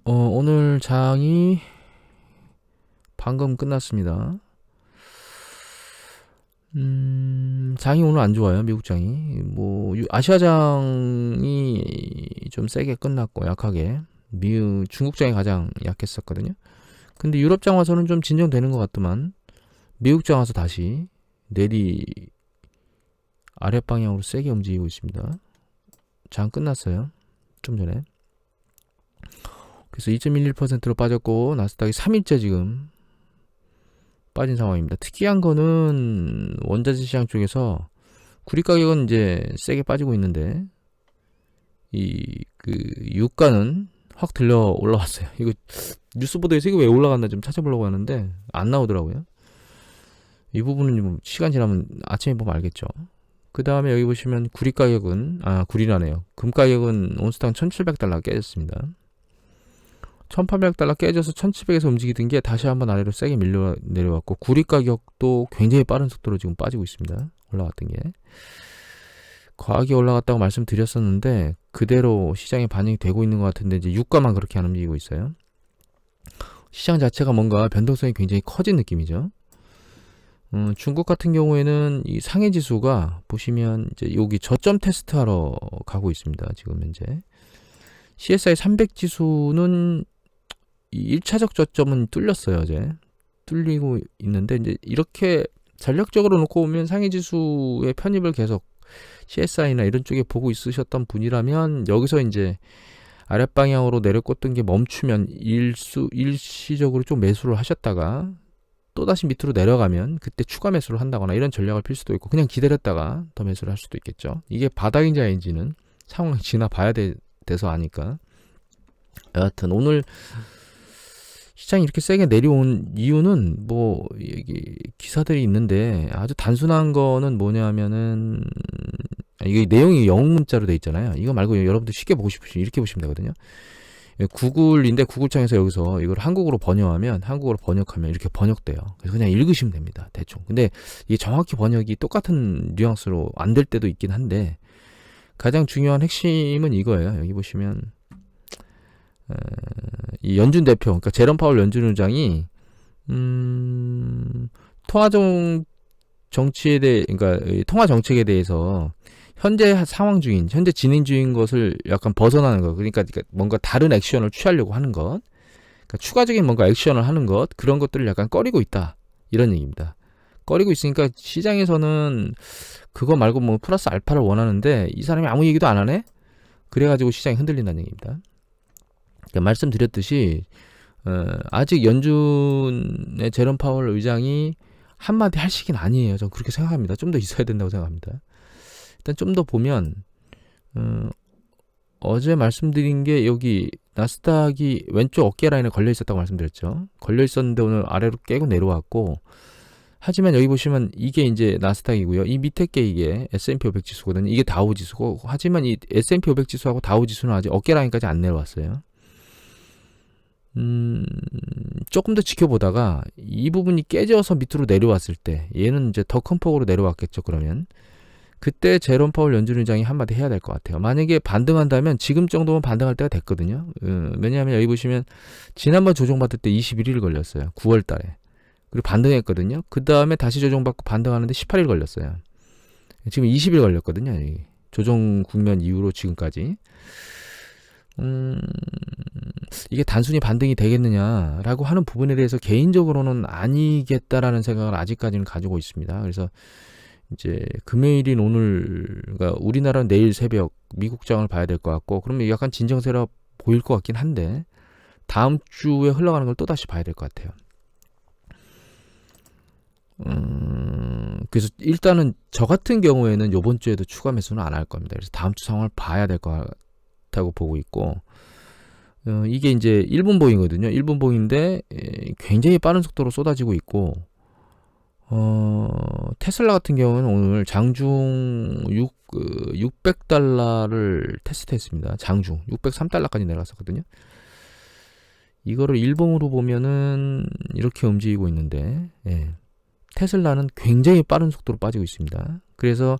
오늘 장이 방금 끝났습니다. 장이 오늘 안 좋아요. 미국 장이. 아시아장이 좀 세게 끝났고, 약하게. 중국장이 가장 약했었거든요. 근데 유럽장 와서는 좀 진정되는 것 같더만, 미국장 와서 다시 아랫방향으로 세게 움직이고 있습니다. 장 끝났어요. 좀 전에. 그래서 2.11%로 빠졌고, 나스닥이 3일째 지금 빠진 상황입니다. 특이한 거는 원자재 시장 쪽에서 구리 가격은 이제 세게 빠지고 있는데 유가는 확 들려 올라왔어요. 이거 뉴스 보도에서 이거 왜 올라갔나 좀 찾아보려고 하는데 안 나오더라고요. 이 부분은 좀 시간 지나면 아침에 보면 알겠죠. 그 다음에 여기 보시면 구리 가격은 구리라네요. 금 가격은 온스당 1,700달러 깨졌습니다. 1,800달러 깨져서 1,700에서 움직이던 게 다시 한번 아래로 세게 밀려 내려왔고, 구리 가격도 굉장히 빠른 속도로 지금 빠지고 있습니다. 올라갔던 게 과하게 올라갔다고 말씀드렸었는데 그대로 시장에 반영이 되고 있는 것 같은데, 이제 유가만 그렇게 안 움직이고 있어요. 시장 자체가 뭔가 변동성이 굉장히 커진 느낌이죠. 중국 같은 경우에는 이 상해 지수가 보시면 이제 여기 저점 테스트하러 가고 있습니다. 지금 현재 CSI 300 지수는 1차적 저점은 뚫렸어요. 어제 뚫리고 있는데, 이제 이렇게 전략적으로 놓고 보면 상해 지수의 편입을 계속 CSI나 이런 쪽에 보고 있으셨던 분이라면, 여기서 이제 아랫방향으로 내려꽂던 게 멈추면 일시적으로 좀 매수를 하셨다가 또다시 밑으로 내려가면 그때 추가 매수를 한다거나 이런 전략을 필 수도 있고, 그냥 기다렸다가 더 매수를 할 수도 있겠죠. 이게 바닥인지 아닌지는 상황이 지나봐야 돼서 아니까. 여하튼 오늘 시장이 이렇게 세게 내려온 이유는 이게 기사들이 있는데, 아주 단순한 거는 뭐냐면은, 이게 내용이 영문 문자로 돼 있잖아요. 이거 말고 여러분들 쉽게 보고 싶으시면 이렇게 보시면 되거든요. 구글인데 구글창에서 여기서 이걸 한국어로 번역하면 이렇게 번역돼요. 그래서 그냥 읽으시면 됩니다. 대충. 근데 이게 정확히 번역이 똑같은 뉘앙스로 안 될 때도 있긴 한데, 가장 중요한 핵심은 이거예요. 여기 보시면 이 연준 대표, 그러니까 제롬 파월 연준 의장이 통화정 정치에 대해, 그러니까 통화 정책에 대해서 현재 진행 중인 것을 약간 벗어나는 것, 그러니까 뭔가 다른 액션을 취하려고 하는 것, 그러니까 추가적인 뭔가 액션을 하는 것, 그런 것들을 약간 꺼리고 있다, 이런 얘기입니다. 꺼리고 있으니까 시장에서는 그거 말고 플러스 알파를 원하는데, 이 사람이 아무 얘기도 안 하네? 그래가지고 시장이 흔들린다는 얘기입니다. 그러니까 말씀드렸듯이 아직 연준의 제롬 파월 의장이 한마디 할 시기는 아니에요. 저는 그렇게 생각합니다. 좀 더 있어야 된다고 생각합니다. 일단 좀 더 보면 어제 말씀드린 게, 여기 나스닥이 왼쪽 어깨 라인에 걸려 있었다고 말씀드렸죠. 걸려 있었는데 오늘 아래로 깨고 내려왔고, 하지만 여기 보시면 이게 이제 나스닥이고요. 이 밑에 게 이게 S&P 500 지수거든요. 이게 다우 지수고, 하지만 이 S&P 500 지수하고 다우 지수는 아직 어깨 라인까지 안 내려왔어요. 조금 더 지켜보다가 이 부분이 깨져서 밑으로 내려왔을 때, 얘는 이제 더 큰 폭으로 내려왔겠죠. 그러면 그때 제롬 파월 연준 의장이 한마디 해야 될 것 같아요. 만약에 반등한다면 지금 정도면 반등할 때가 됐거든요. 왜냐하면 여기 보시면 지난번 조정받을 때 21일 걸렸어요. 9월 달에. 그리고 반등했거든요. 그 다음에 다시 조정받고 반등하는데 18일 걸렸어요. 지금 20일 걸렸거든요. 조정 국면 이후로 지금까지. 이게 단순히 반등이 되겠느냐라고 하는 부분에 대해서 개인적으로는 아니겠다라는 생각을 아직까지는 가지고 있습니다. 그래서 이제 금요일인 오늘, 그러니까 우리나라는 내일 새벽 미국장을 봐야 될 것 같고, 그러면 약간 진정세라 보일 것 같긴 한데, 다음 주에 흘러가는 걸 또 다시 봐야 될 것 같아요. 그래서 일단은 저 같은 경우에는 이번 주에도 추가 매수는 안 할 겁니다. 그래서 다음 주 상황을 봐야 될 것 같다고 보고 있고, 이게 이제 일본 보잉거든요. 일본 보잉인데 굉장히 빠른 속도로 쏟아지고 있고, 테슬라 같은 경우는 오늘 장중 600달러를 테스트했습니다. 장중 603달러까지 내려갔었거든요. 이거를 일봉으로 보면은 이렇게 움직이고 있는데, 테슬라는 굉장히 빠른 속도로 빠지고 있습니다. 그래서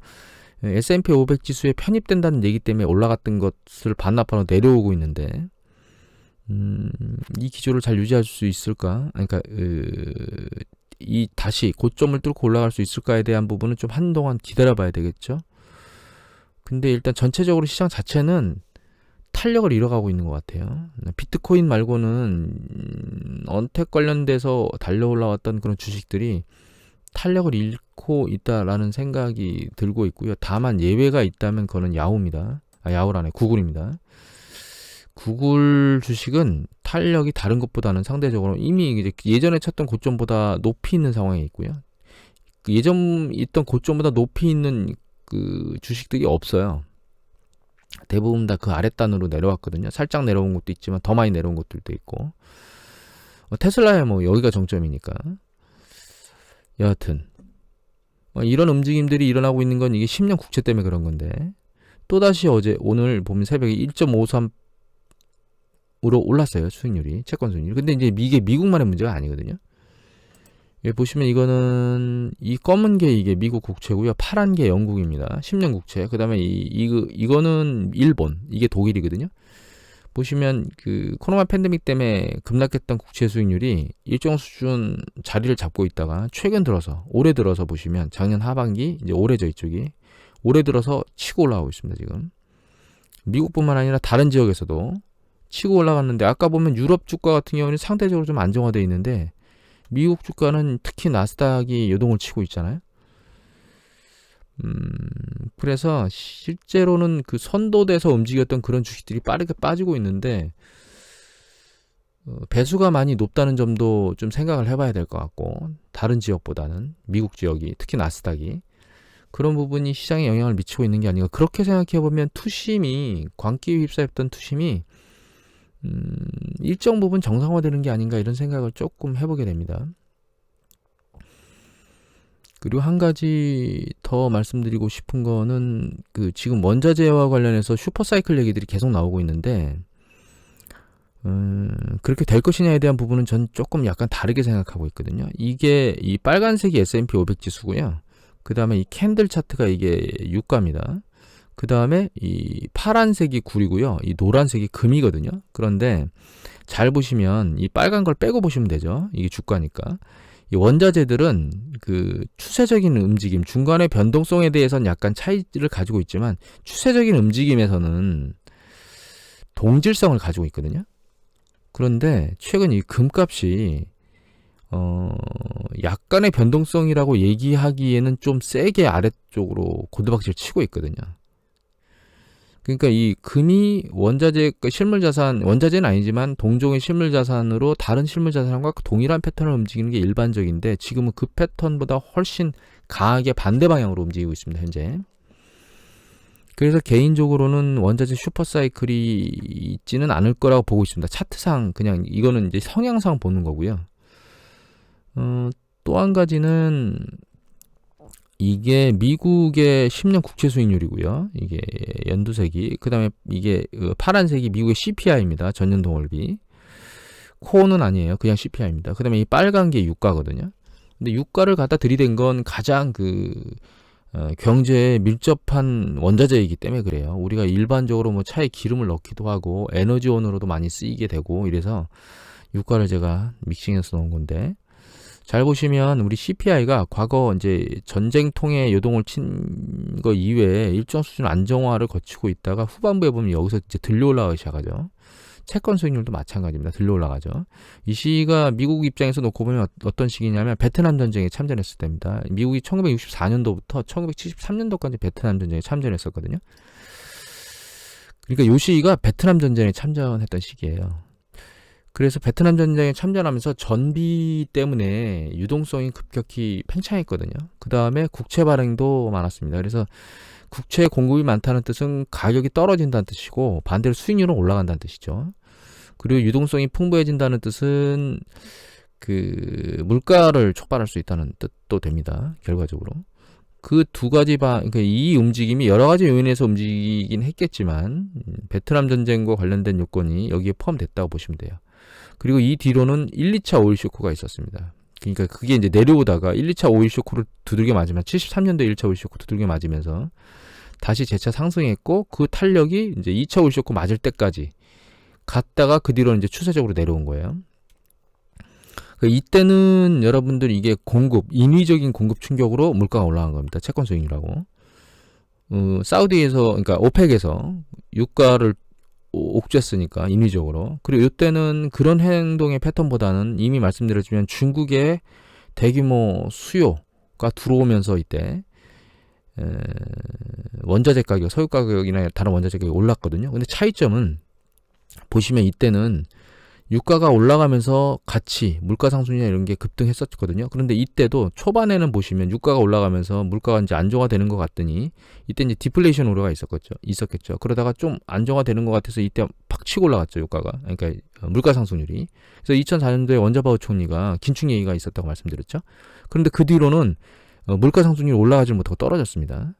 S&P 500 지수에 편입된다는 얘기 때문에 올라갔던 것을 반납하러 내려오고 있는데, 이 기조를 잘 유지할 수 있을까? 그러니까 이 다시 고점을 뚫고 올라갈 수 있을까에 대한 부분은 좀 한동안 기다려봐야 되겠죠. 근데 일단 전체적으로 시장 자체는 탄력을 잃어가고 있는 것 같아요. 비트코인 말고는 언택 관련돼서 달려 올라왔던 그런 주식들이 탄력을 잃고 있다라는 생각이 들고 있고요. 다만 예외가 있다면 그거는 야후입니다. 야후라네, 구글입니다. 구글 주식은 탄력이 다른 것보다는 상대적으로 이미 이제 예전에 쳤던 고점보다 높이 있는 상황에 있고요. 예전 있던 고점보다 높이 있는 그 주식들이 없어요. 대부분 다 그 아랫단으로 내려왔거든요. 살짝 내려온 것도 있지만 더 많이 내려온 것들도 있고. 테슬라야 뭐 여기가 정점이니까. 여하튼 이런 움직임들이 일어나고 있는 건 이게 10년 국채 때문에 그런 건데, 또다시 오늘 보면 새벽에 1.53으로 올랐어요. 수익률이, 채권 수익률이. 근데 이제 이게 미국만의 문제가 아니거든요. 여기 보시면 이거는 이 검은 게 이게 미국 국채고요. 파란 게 영국입니다. 10년 국채. 그다음에 이거는 일본, 이게 독일이거든요. 보시면 그 코로나 팬데믹 때문에 급락했던 국채 수익률이 일정 수준 자리를 잡고 있다가 최근 들어서, 올해 들어서 보시면 작년 하반기, 이제 올해죠 이쪽이, 올해 들어서 치고 올라가고 있습니다. 지금 미국뿐만 아니라 다른 지역에서도 치고 올라갔는데, 아까 보면 유럽 주가 같은 경우는 상대적으로 좀 안정화되어 있는데 미국 주가는 특히 나스닥이 요동을 치고 있잖아요. 그래서 실제로는 그 선도돼서 움직였던 그런 주식들이 빠르게 빠지고 있는데, 배수가 많이 높다는 점도 좀 생각을 해봐야 될 것 같고, 다른 지역보다는 미국 지역이, 특히 나스닥이 그런 부분이 시장에 영향을 미치고 있는 게 아닌가, 그렇게 생각해보면 투심이, 광기에 휩싸였던 투심이 일정 부분 정상화되는 게 아닌가, 이런 생각을 조금 해보게 됩니다. 그리고 한 가지 더 말씀드리고 싶은 거는 그 지금 원자재와 관련해서 슈퍼사이클 얘기들이 계속 나오고 있는데, 그렇게 될 것이냐에 대한 부분은 전 조금 약간 다르게 생각하고 있거든요. 이게 이 빨간색이 S&P 500 지수고요. 그 다음에 이 캔들 차트가 이게 유가입니다. 그 다음에 이 파란색이 굴이고요. 이 노란색이 금이거든요. 그런데 잘 보시면 이 빨간 걸 빼고 보시면 되죠. 이게 주가니까. 이 원자재들은 그 추세적인 움직임, 중간의 변동성에 대해서는 약간 차이를 가지고 있지만 추세적인 움직임에서는 동질성을 가지고 있거든요. 그런데 최근 이 금값이 약간의 변동성이라고 얘기하기에는 좀 세게 아래쪽으로 고드박질 치고 있거든요. 그러니까 이 금이 원자재, 실물자산, 원자재는 아니지만 동종의 실물자산으로 다른 실물자산과 동일한 패턴을 움직이는 게 일반적인데, 지금은 그 패턴보다 훨씬 강하게 반대 방향으로 움직이고 있습니다, 현재. 그래서 개인적으로는 원자재 슈퍼사이클이 있지는 않을 거라고 보고 있습니다. 차트상 그냥 이거는 이제 성향상 보는 거고요. 또 한 가지는 이게 미국의 10년 국채 수익률이고요. 이게 연두색이, 그 다음에 이게 파란색이 미국의 CPI입니다. 전년도 월비. 코어는 아니에요. 그냥 CPI입니다. 그 다음에 이 빨간 게 유가거든요. 근데 유가를 갖다 들이댄 건 가장 경제에 밀접한 원자재이기 때문에 그래요. 우리가 일반적으로 뭐 차에 기름을 넣기도 하고 에너지원으로도 많이 쓰이게 되고, 이래서 유가를 제가 믹싱해서 넣은 건데, 잘 보시면 우리 CPI가 과거 이제 전쟁통에 요동을 친 거 이외에 일정 수준 안정화를 거치고 있다가 후반부에 보면 여기서 이제 들려 올라가기 시작하죠. 채권 수익률도 마찬가지입니다. 들려 올라가죠. 이 시기가 미국 입장에서 놓고 보면 어떤 시기냐면 베트남 전쟁에 참전했을 때입니다. 미국이 1964년도부터 1973년도까지 베트남 전쟁에 참전했었거든요. 그러니까 이 시기가 베트남 전쟁에 참전했던 시기예요. 그래서 베트남 전쟁에 참전하면서 전비 때문에 유동성이 급격히 팽창했거든요. 그 다음에 국채 발행도 많았습니다. 그래서 국채 공급이 많다는 뜻은 가격이 떨어진다는 뜻이고, 반대로 수익률은 올라간다는 뜻이죠. 그리고 유동성이 풍부해진다는 뜻은 그 물가를 촉발할 수 있다는 뜻도 됩니다. 결과적으로. 그 두 가지 그러니까 이 움직임이 여러 가지 요인에서 움직이긴 했겠지만, 베트남 전쟁과 관련된 요건이 여기에 포함됐다고 보시면 돼요. 그리고 이 뒤로는 1, 2차 오일 쇼크가 있었습니다. 그러니까 그게 이제 내려오다가 1, 2차 오일 쇼크를 두들겨 맞으면, 73년도 1차 오일 쇼크 두들겨 맞으면서 다시 재차 상승했고, 그 탄력이 이제 2차 오일 쇼크 맞을 때까지 갔다가 그 뒤로는 이제 추세적으로 내려온 거예요. 이때는 여러분들 이게 인위적인 공급 충격으로 물가가 올라간 겁니다. 채권 수익률하고. 사우디에서, 그러니까 오펙에서 유가를 옥죄했으니까 인위적으로. 그리고 이때는 그런 행동의 패턴보다는 이미 말씀드렸지만 중국의 대규모 수요가 들어오면서 이때 원자재 가격, 석유 가격이나 다른 원자재 가격이 올랐거든요. 근데 차이점은 보시면 이때는 유가가 올라가면서 같이 물가 상승이나 이런 게 급등했었거든요. 그런데 이때도 초반에는 보시면 유가가 올라가면서 물가가 이제 안정화되는 것 같더니 이때 이제 디플레이션 우려가 있었겠죠. 그러다가 좀 안정화되는 것 같아서 이때 팍 치고 올라갔죠, 유가가. 그러니까 물가 상승률이. 그래서 2004년도에 원자바우 총리가 긴축 얘기가 있었다고 말씀드렸죠. 그런데 그 뒤로는 물가 상승률이 올라가지 못하고 떨어졌습니다.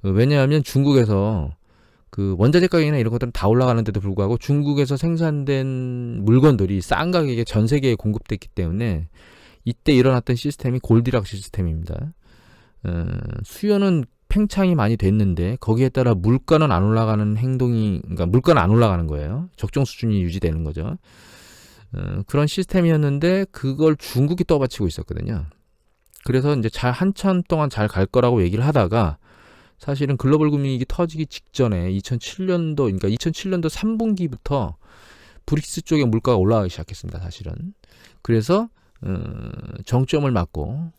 왜냐하면 중국에서 그 원자재 가격이나 이런 것들은 다 올라가는데도 불구하고 중국에서 생산된 물건들이 싼 가격에 전 세계에 공급됐기 때문에 이때 일어났던 시스템이 골디락 시스템입니다. 수요는 팽창이 많이 됐는데 거기에 따라 물가는 안 올라가는 그러니까 물가는 안 올라가는 거예요. 적정 수준이 유지되는 거죠. 그런 시스템이었는데 그걸 중국이 떠받치고 있었거든요. 그래서 이제 한참 동안 잘 갈 거라고 얘기를 하다가 사실은 글로벌 금융위기 터지기 직전에 2007년도, 그러니까 2007년도 3분기부터 브릭스 쪽에 물가가 올라가기 시작했습니다. 사실은. 그래서 정점을 맞고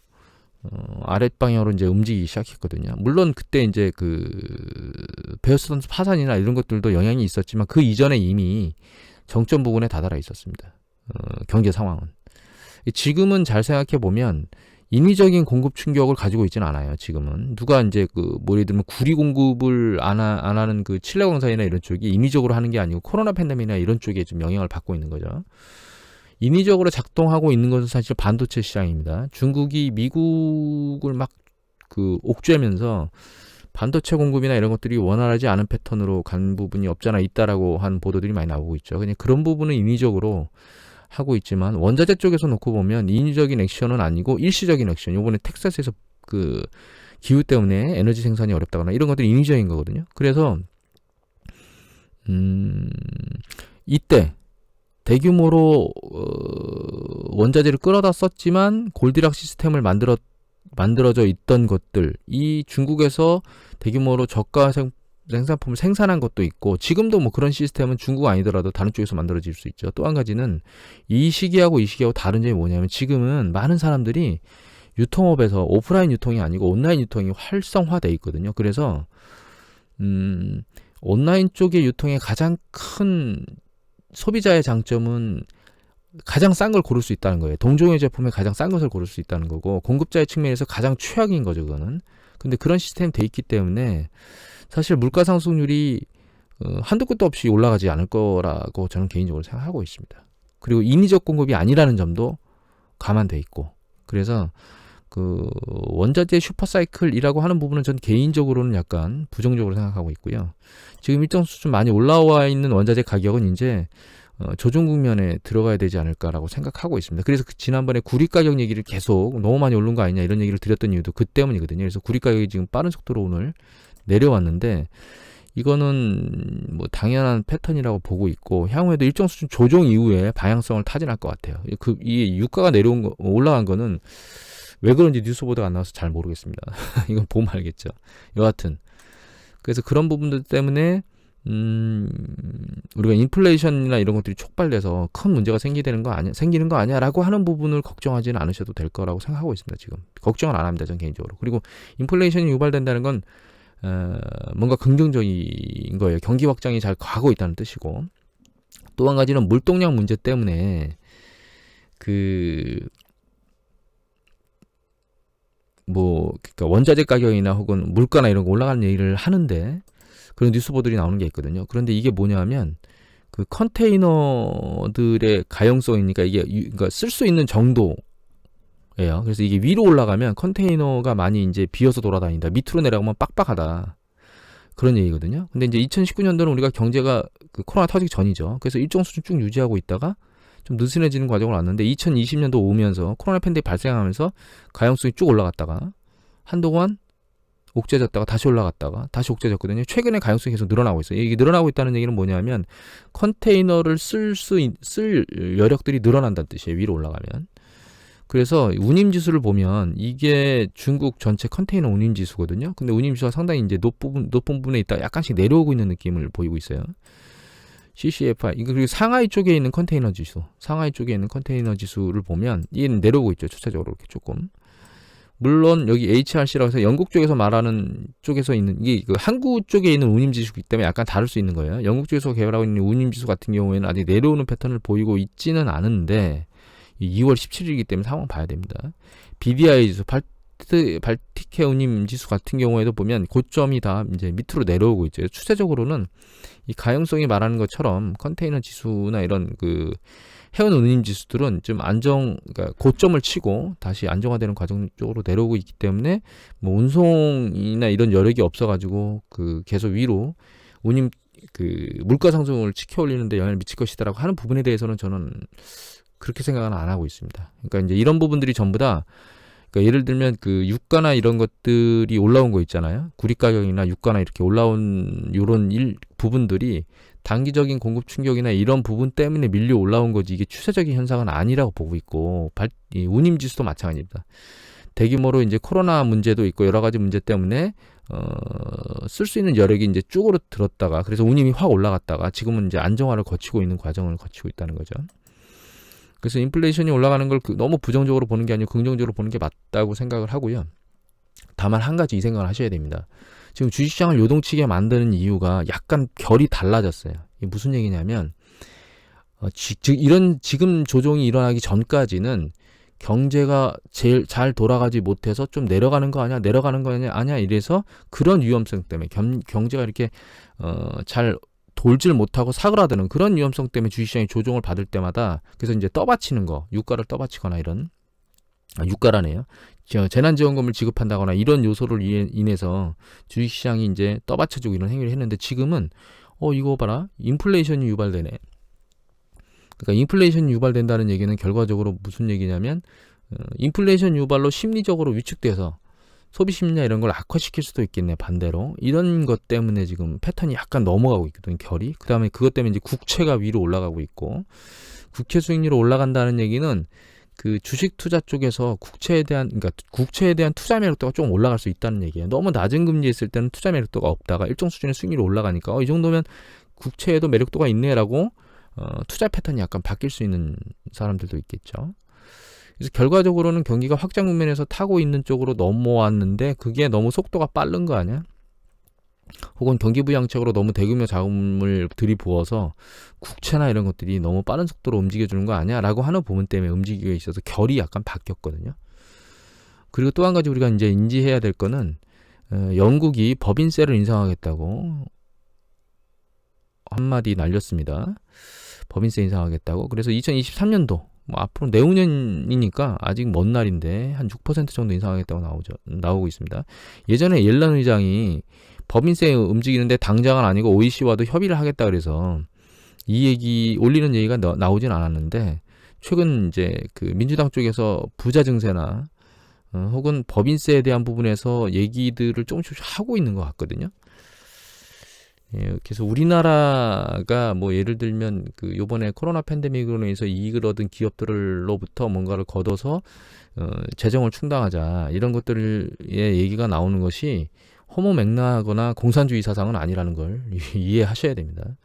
아랫방향으로 이제 움직이기 시작했거든요. 물론 그때 이제 그 베어스턴 파산이나 이런 것들도 영향이 있었지만 그 이전에 이미 정점 부근에 다다라 있었습니다. 경제 상황은. 지금은 잘 생각해 보면 인위적인 공급 충격을 가지고 있지는 않아요. 지금은 누가 이제 예를 들면 구리 공급을 안 하는 그 칠레 광산이나 이런 쪽이 인위적으로 하는 게 아니고 코로나 팬데믹이나 이런 쪽에 좀 영향을 받고 있는 거죠. 인위적으로 작동하고 있는 것은 사실 반도체 시장입니다. 중국이 미국을 막 옥죄면서 반도체 공급이나 이런 것들이 원활하지 않은 패턴으로 간 부분이 없잖아 있다라고 한 보도들이 많이 나오고 있죠. 그냥 그런 부분은 인위적으로 하고 있지만 원자재 쪽에서 놓고 보면 인위적인 액션은 아니고 일시적인 액션. 요번에 텍사스에서 그 기후 때문에 에너지 생산이 어렵다거나 이런 것들이 인위적인 거거든요. 그래서 이때 대규모로 원자재를 끌어다 썼지만 골디락 시스템을 만들어져 있던 것들, 이 중국에서 대규모로 저가 생산품을 생산한 것도 있고 지금도 뭐 그런 시스템은 중국 아니더라도 다른 쪽에서 만들어질 수 있죠. 또 한 가지는 이 시기하고 다른 점이 뭐냐면 지금은 많은 사람들이 유통업에서 오프라인 유통이 아니고 온라인 유통이 활성화돼 있거든요. 그래서 온라인 쪽의 유통의 가장 큰 소비자의 장점은 가장 싼 걸 고를 수 있다는 거예요. 동종의 제품에 가장 싼 것을 고를 수 있다는 거고 공급자의 측면에서 가장 최악인 거죠. 그거는. 근데 그런 시스템이 돼 있기 때문에 사실 물가 상승률이 한도 끝도 없이 올라가지 않을 거라고 저는 개인적으로 생각하고 있습니다. 그리고 인위적 공급이 아니라는 점도 감안돼 있고 그래서 그 원자재 슈퍼사이클이라고 하는 부분은 전 개인적으로는 약간 부정적으로 생각하고 있고요. 지금 일정 수준 많이 올라와 있는 원자재 가격은 이제 조정 국면에 들어가야 되지 않을까라고 생각하고 있습니다. 그래서 지난번에 구리 가격 얘기를 계속 너무 많이 오른 거 아니냐 이런 얘기를 드렸던 이유도 그 때문이거든요. 그래서 구리 가격이 지금 빠른 속도로 오늘 내려왔는데 이거는 뭐 당연한 패턴이라고 보고 있고 향후에도 일정 수준 조정 이후에 방향성을 타진할 것 같아요. 이 유가가 올라간 거는 왜 그런지 뉴스 보도가 안 나와서 잘 모르겠습니다. 이건 보면 알겠죠. 여하튼 그래서 그런 부분들 때문에 우리가 인플레이션이나 이런 것들이 촉발돼서 큰 문제가 생기는 거 아니야라고 하는 부분을 걱정하지는 않으셔도 될 거라고 생각하고 있습니다. 지금 걱정은 안 합니다. 전 개인적으로. 그리고 인플레이션이 유발된다는 건 뭔가 긍정적인 거예요. 경기 확장이 잘 가고 있다는 뜻이고 또 한 가지는 물동량 문제 때문에 그러니까 원자재 가격이나 혹은 물가나 이런 거 올라가는 얘기를 하는데 그런 뉴스 보도들이 나오는 게 있거든요. 그런데 이게 뭐냐면 그 컨테이너들의 가용성이니까 이게 그러니까 쓸 수 있는 정도예요. 그래서 이게 위로 올라가면 컨테이너가 많이 이제 비어서 돌아다닌다. 밑으로 내려가면 빡빡하다. 그런 얘기거든요. 근데 이제 2019년도는 우리가 경제가 그 코로나 터지기 전이죠. 그래서 일정 수준 쭉 유지하고 있다가 좀 느슨해지는 과정을 왔는데 2020년도 오면서 코로나 팬데믹 발생하면서 가용성이 쭉 올라갔다가 한동안 옥죄졌다가 다시 올라갔다가 다시 옥죄졌거든요. 최근에 가용성이 계속 늘어나고 있어요. 이게 늘어나고 있다는 얘기는 뭐냐면 컨테이너를 쓸 여력들이 늘어난다는 뜻이에요. 위로 올라가면. 그래서 운임지수를 보면 이게 중국 전체 컨테이너 운임지수거든요. 근데 운임지수가 상당히 이제 높은 부분에 있다 약간씩 내려오고 있는 느낌을 보이고 있어요. CCFI 그리고 상하이 쪽에 있는 컨테이너 지수를 보면 얘는 내려오고 있죠. 추세적으로 이렇게 조금. 물론 여기 HRC라고 해서 영국 쪽에서 말하는 쪽에서 있는 이게 그 항구 쪽에 있는 운임지수이기 때문에 약간 다를 수 있는 거예요. 영국 쪽에서 개발하고 있는 운임지수 같은 경우에는 아직 내려오는 패턴을 보이고 있지는 않은데 2월 17일이기 때문에 상황 봐야 됩니다. BDI 지수 발티케 운임 지수 같은 경우에도 보면 고점이 다 이제 밑으로 내려오고 있죠. 추세적으로는 이 가용성이 말하는 것처럼 컨테이너 지수나 이런 그 해운 운임 지수들은 좀 그러니까 고점을 치고 다시 안정화되는 과정 쪽으로 내려오고 있기 때문에 뭐 운송이나 이런 여력이 없어가지고 그 계속 위로 운임 그 물가 상승을 지켜 올리는데 영향을 미칠 것이다라고 하는 부분에 대해서는 저는 그렇게 생각은 안 하고 있습니다. 그러니까 이제 이런 부분들이 전부 다 그러니까 예를 들면 그 유가나 이런 것들이 올라온 거 있잖아요. 구리 가격이나 유가나 이렇게 올라온 이런 부분들이 단기적인 공급 충격이나 이런 부분 때문에 밀려 올라온 거지 이게 추세적인 현상은 아니라고 보고 있고 이 운임 지수도 마찬가지입니다. 대규모로 이제 코로나 문제도 있고 여러 가지 문제 때문에 쓸 수 있는 여력이 이제 쭉으로 들었다가 그래서 운임이 확 올라갔다가 지금은 이제 안정화를 거치고 있는 과정을 거치고 있다는 거죠. 그래서 인플레이션이 올라가는 걸 너무 부정적으로 보는 게 아니고 긍정적으로 보는 게 맞다고 생각을 하고요. 다만 한 가지 이 생각을 하셔야 됩니다. 지금 주식시장을 요동치게 만드는 이유가 약간 결이 달라졌어요. 이게 무슨 얘기냐면 지금 조정이 일어나기 전까지는 경제가 제일 잘 돌아가지 못해서 좀 내려가는 거 아니야 이래서 그런 위험성 때문에 경제가 이렇게 잘 돌질 못하고 사그라드는 그런 위험성 때문에 주식시장이 조정을 받을 때마다 그래서 이제 떠받치는 거 유가를 떠받치거나 이런 유가라네요. 재난지원금을 지급한다거나 이런 요소를 인해서 주식시장이 이제 떠받쳐주고 이런 행위를 했는데 지금은 이거 봐라 인플레이션이 유발되네. 그러니까 인플레이션이 유발된다는 얘기는 결과적으로 무슨 얘기냐면 인플레이션 유발로 심리적으로 위축돼서 소비 심리나 이런 걸 악화시킬 수도 있겠네. 반대로 이런 것 때문에 지금 패턴이 약간 넘어가고 있거든 결이. 그 다음에 그것 때문에 이제 국채가 위로 올라가고 있고 국채 수익률이 올라간다는 얘기는 그 주식 투자 쪽에서 국채에 대한 투자 매력도가 좀 올라갈 수 있다는 얘기예요. 너무 낮은 금리에 있을 때는 투자 매력도가 없다가 일정 수준의 수익률이 올라가니까 이 정도면 국채에도 매력도가 있네라고 투자 패턴이 약간 바뀔 수 있는 사람들도 있겠죠. 그래서 결과적으로는 경기가 확장 국면에서 타고 있는 쪽으로 넘어왔는데 그게 너무 속도가 빠른 거 아니야? 혹은 경기 부양책으로 너무 대규모 자금을 들이부어서 국채나 이런 것들이 너무 빠른 속도로 움직여주는 거 아니야? 라고 하는 부분 때문에 움직이고 있어서 결이 약간 바뀌었거든요. 그리고 또 한 가지 우리가 이제 인지해야 될 거는 영국이 법인세를 인상하겠다고 한마디 날렸습니다. 법인세 인상하겠다고. 그래서 2023년도 앞으로 내후년이니까 아직 먼 날인데 한 6% 정도 인상하겠다고 나오고 있습니다. 예전에 옐런 의장이 법인세 움직이는데 당장은 아니고 OEC와도 협의를 하겠다 그래서 이 얘기 올리는 얘기가 나오진 않았는데 최근 이제 그 민주당 쪽에서 부자 증세나 혹은 법인세에 대한 부분에서 얘기들을 조금씩 하고 있는 것 같거든요. 예, 그래서 우리나라가 뭐 예를 들면 그 요번에 코로나 팬데믹으로 인해서 이익을 얻은 기업들로부터 뭔가를 걷어서 재정을 충당하자 이런 것들의 얘기가 나오는 것이 허무맹랑하거나 공산주의 사상은 아니라는 걸 이해하셔야 됩니다.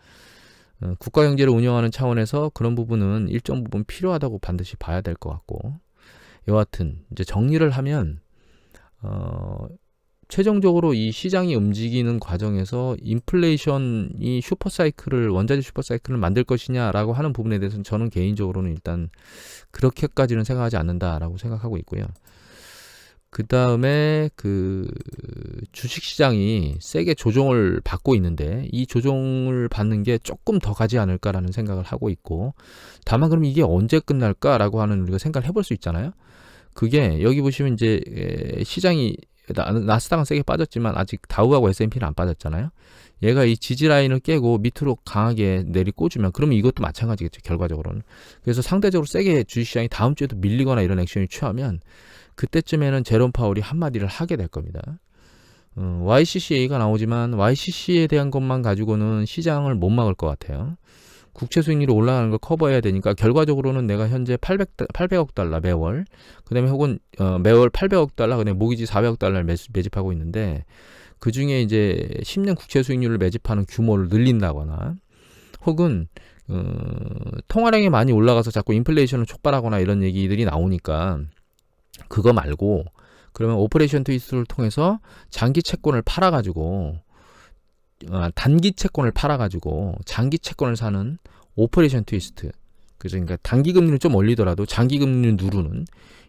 국가 경제를 운영하는 차원에서 그런 부분은 일정 부분 필요하다고 반드시 봐야 될 것 같고 여하튼 이제 정리를 하면 최종적으로 이 시장이 움직이는 과정에서 인플레이션이 원자재 슈퍼사이클을 만들 것이냐라고 하는 부분에 대해서는 저는 개인적으로는 일단 그렇게까지는 생각하지 않는다라고 생각하고 있고요. 그 다음에 그 주식시장이 세게 조정을 받고 있는데 이 조정을 받는 게 조금 더 가지 않을까라는 생각을 하고 있고 다만 그럼 이게 언제 끝날까라고 하는 우리가 생각을 해볼 수 있잖아요. 그게 여기 보시면 이제 시장이 나스닥은 세게 빠졌지만 아직 다우하고 S&P는 안 빠졌잖아요. 얘가 이 지지라인을 깨고 밑으로 강하게 내리꽂으면 그러면 이것도 마찬가지겠죠. 결과적으로는. 그래서 상대적으로 세게 주식시장이 다음 주에도 밀리거나 이런 액션을 취하면 그때쯤에는 제롬 파월이 한마디를 하게 될 겁니다. YCC 얘기가 나오지만 YCC에 대한 것만 가지고는 시장을 못 막을 것 같아요. 국채 수익률이 올라가는 걸 커버해야 되니까 결과적으로는 내가 현재 800억 달러 매월, 그다음에 혹은 매월 800억 달러, 그다음에 모기지 400억 달러를 매집하고 있는데, 그 중에 이제 10년 국채 수익률을 매집하는 규모를 늘린다거나, 혹은 통화량이 많이 올라가서 자꾸 인플레이션을 촉발하거나 이런 얘기들이 나오니까, 그거 말고 그러면 오퍼레이션 트위스트를 통해서 장기 채권을 팔아가지고, 단기 채권을 팔아가지고 장기 채권을 사는 오퍼레이션 트위스트. 그러니까 단기 금리는 좀 올리더라도 장기 금리를 누르는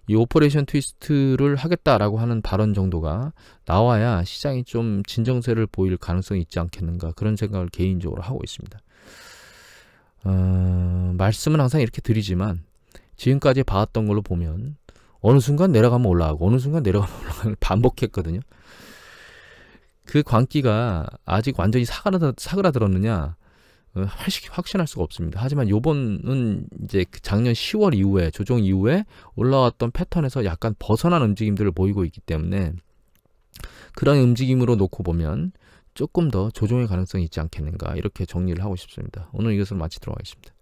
이 오퍼레이션 트위스트를 하겠다라고 하는 발언 정도가 나와야 시장이 좀 진정세를 보일 가능성이 있지 않겠는가, 그런 생각을 개인적으로 하고 있습니다. 말씀은 항상 이렇게 드리지만 지금까지 봐왔던 걸로 보면 어느 순간 내려가면 올라가고 어느 순간 내려가면 올라가는 반복했거든요. 그 광기가 아직 완전히 사그라들었느냐 확신할 수가 없습니다. 하지만 요번은 이제 작년 10월 이후에 조정 이후에 올라왔던 패턴에서 약간 벗어난 움직임들을 보이고 있기 때문에 그런 움직임으로 놓고 보면 조금 더 조정의 가능성이 있지 않겠는가, 이렇게 정리를 하고 싶습니다. 오늘 이것을 마치도록 하겠습니다.